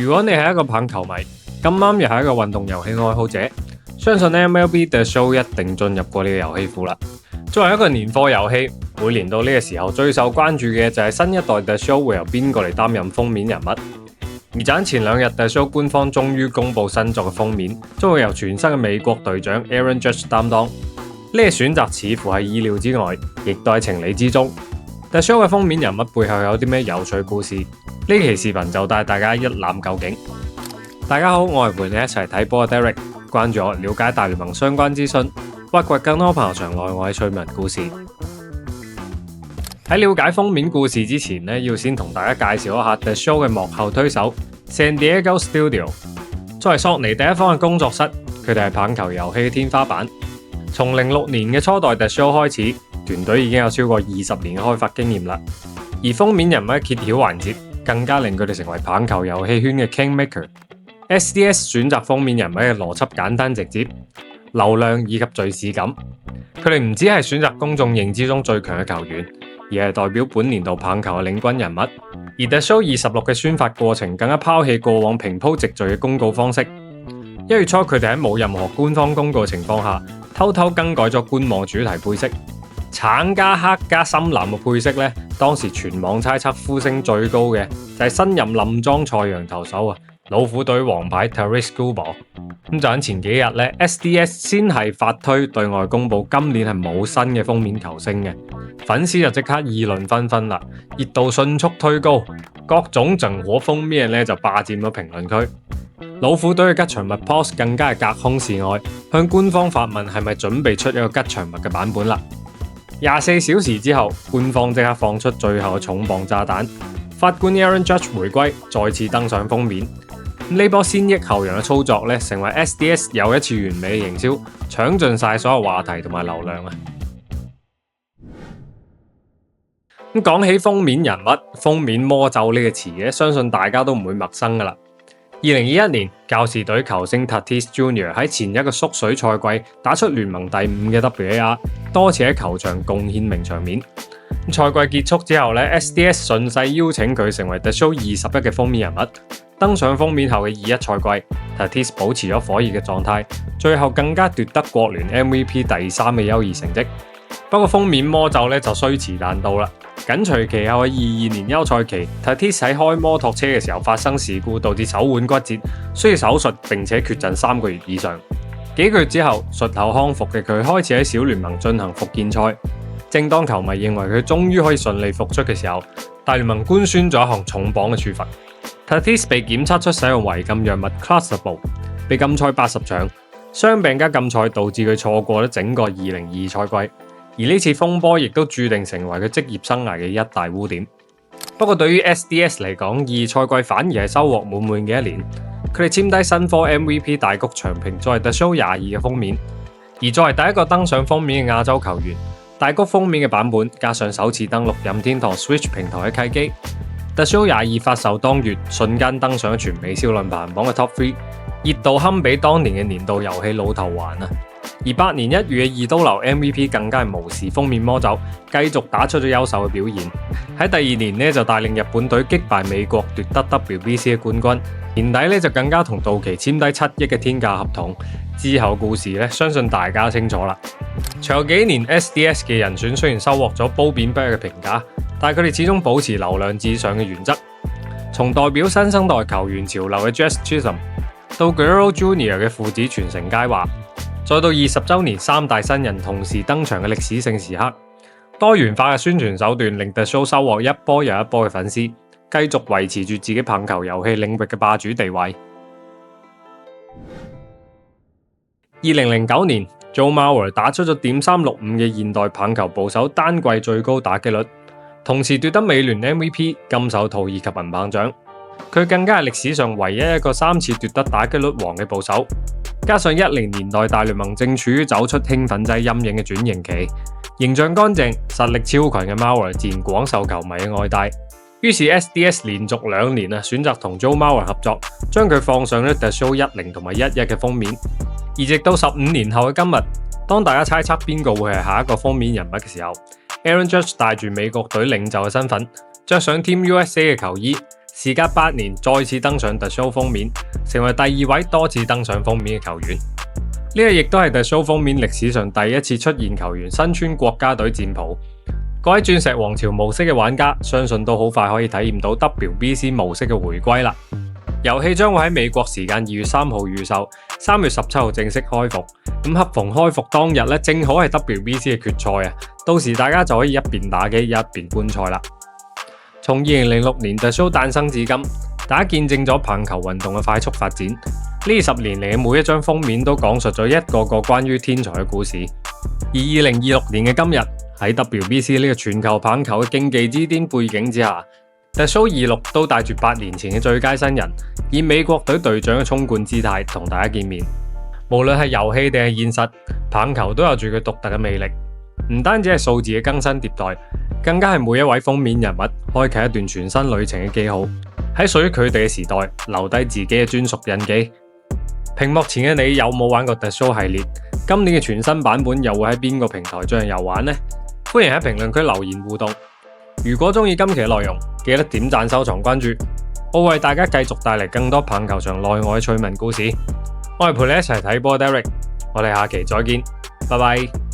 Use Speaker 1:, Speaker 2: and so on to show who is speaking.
Speaker 1: 如果你係一個棒球迷，咁啱又係一個運動遊戲愛好者，相信 MLB The Show 一定進入過你嘅遊戲庫啦。作為一個年貨遊戲，每年到呢個時候最受關注嘅就係新一代 The Show 會由邊個嚟擔任封面人物。而喺前2日 The Show 官方終於公布新作嘅封面，將會由全新嘅美國隊長 Aaron Judge 擔當。呢個選擇似乎係意料之外，亦都係情理之中。The Show 嘅封面人物背後有啲咩有趣故事？呢期視頻就帶大家一覽究竟。大家好，我係陪你一齊睇波嘅 Derek， 關注我，了解大聯盟相關資訊，挖掘更多棒球場內外趣聞故事。喺了解封面故事之前呢，要先同大家介紹一下 The Show 嘅幕後推手 San Diego Studio。作為索尼第一方嘅工作室，佢哋係棒球遊戲嘅天花板。從06年嘅初代 The Show 開始，團隊已經有超過20年嘅開發經驗啦。而封面人物嘅揭曉環節，更加令佢哋成為棒球遊戲圈嘅 Kingmaker。SDS 選擇封面人物嘅邏輯簡單直接、流量以及敘事感。佢哋唔只係選擇公眾認知中最強嘅球員，而係代表本年度棒球嘅領軍人物。而 The Show 26嘅宣發過程更加拋棄過往平鋪直敘嘅公告方式。1月初佢哋喺冇任何官方公告嘅情況下，偷偷更改咗官網主題配色，橙加黑加深藍嘅配色呢，當時全網猜測呼聲最高嘅就係新任冧莊賽揚投手老虎隊王牌 Tarik Skubal。咁就喺前幾日呢 SDS 先係發推對外公佈今年係冇新嘅封面球星嘅，粉絲就即刻議論紛紛啦，熱度迅速推高，各種整火封面呢就霸佔咗評論區。老虎隊嘅吉祥物 Pulse 更加係隔空示愛，向官方發問係咪準備出一個吉祥物嘅版本啦。24小時之後，官方即刻放出最後嘅重磅炸彈，法官 Aaron Judge 回歸，再次登上封面。呢波先抑後揚嘅操作呢，成為 SDS 又一次完美嘅營銷，搶盡晒所有話題同埋流量啊！咁講起封面人物、封面魔咒呢個詞嘅，相信大家都唔會陌生噶啦。2021年，教士隊球星 Tatis Jr. 喺前一個縮水賽季打出聯盟第5嘅 WAR， 多次喺球場貢獻名場面。賽季結束之後呢 SDS 順勢邀請佢成為 The Show 21嘅封面人物。登上封面後嘅21賽季 ，Tatis 保持咗火熱嘅狀態，最後更加奪得國聯 MVP 第3嘅優異成績。不過封面魔咒呢就雖遲但到啦。緊隨其後嘅22年休賽期 ，Tatis 喺開摩托車嘅時候發生事故，導致手腕骨折，需要手術並且缺陣3個月以上。幾個月之後，術後康復嘅佢開始喺小聯盟進行復健賽。正當球迷認為佢終於可以順利復出嘅時候，大聯盟官宣咗一項重磅嘅處罰。Tatis 被檢測出使用違禁藥物 Clozapine， 被禁賽80場，傷病加禁賽導致佢錯過咗整個2022賽季。而呢次風波亦都注定成為佢職業生涯嘅一大污點。不過對於 SDS 嚟講，賽季反而係收穫滿滿嘅一年。佢哋簽低新科 MVP 大谷翔平作為 The Show 22嘅封面，而作為第一個登上封面嘅亞洲球員，大谷封面嘅版本加上首次登陸任天堂 Switch 平台嘅契機。The Show 22發售當月，瞬間登上全美銷量排行榜嘅 Top 3，熱度堪比當年嘅年度遊戲老頭環啊！而8年1遇嘅二刀流 MVP 更加係無視封面魔咒，繼續打出咗優秀嘅表現。喺第2年呢就帶領日本隊擊敗美國奪得 WBC 嘅冠軍，年底呢就更加同道奇簽低7億嘅天價合同。之後故事呢，相信大家清楚啦。隨後幾年 SDS 嘅人選雖然收穫咗褒貶不一嘅評價，但係佢哋始終保持流量至上嘅原則。從代表新生代球員潮流嘅 Jazz Chisholm 到 Guerrero Jr. 嘅父子傳承佳話，再到20週年3大新人同時登場嘅歷史性時刻，多元化嘅宣傳手段令 The Show 收穫一波又一波嘅粉絲，繼續維持住自己棒球遊戲領域嘅霸主地位。2009年 Joe Mauer 打出咗.365嘅現代棒球捕手單季最高打擊率，同時奪得美聯 MVP、金手套以及銀棒獎。佢更加係歷史上唯一一個3次奪得打擊率王嘅捕手。加上10年代大聯盟正處於走出興奮劑陰影嘅轉型期，形象乾淨、實力超群嘅 Mauer 自然廣受球迷嘅愛戴。於是 SDS 連續2年選擇同 Joe Mauer 合作，將佢放上咗 The Show 10同埋11嘅封面。而直到15年後嘅今日，當大家猜測邊個會係下一個封面人物嘅時候，Aaron Judge 帶住美國隊領袖嘅身份，着上 Team USA 嘅球衣，時隔8年再次登上 The Show 封面，成為第2位多次登上封面嘅球員。呢個亦都係 The Show 封面歷史上第一次出現球員身穿國家隊戰袍。各位鑽石王朝模式嘅玩家，相信都好快可以體驗到 WBC 模式嘅回歸啦。遊戲將會喺美國時間2月3號預售，3月17號正式開服。咁恰逢開服當日咧，正好係 WBC 嘅決賽啊！到時大家就可以一邊打機一邊觀賽啦。從2006年 The Show 誕生至今，大家見證咗棒球運動嘅快速發展。呢20年嚟嘅每一張封面都講述咗一個個關於天才嘅故事。而2026年嘅今日，喺 WBC 呢個全球棒球嘅競技之巔背景之下，The Show 26都帶住8年前嘅最佳新人，以美國隊隊長嘅衝冠姿態同大家見面。無論係遊戲定係現實，棒球都有住佢獨特嘅魅力。唔單止係數字嘅更新迭代，更加係每一位封面人物開啟一段全新旅程嘅記號，喺屬於佢哋嘅時代留低自己嘅專屬印記。屏幕前嘅你有冇玩過 The Show 系列？今年嘅全新版本又會喺邊個平台進行遊玩呢？歡迎喺評論區留言互動。如果中意今期嘅內容，記得點讚、收藏、關注，我會為大家繼續帶嚟更多棒球場內外嘅趣聞故事。我係陪你一齊睇波 Derek，我哋下期再見，拜拜。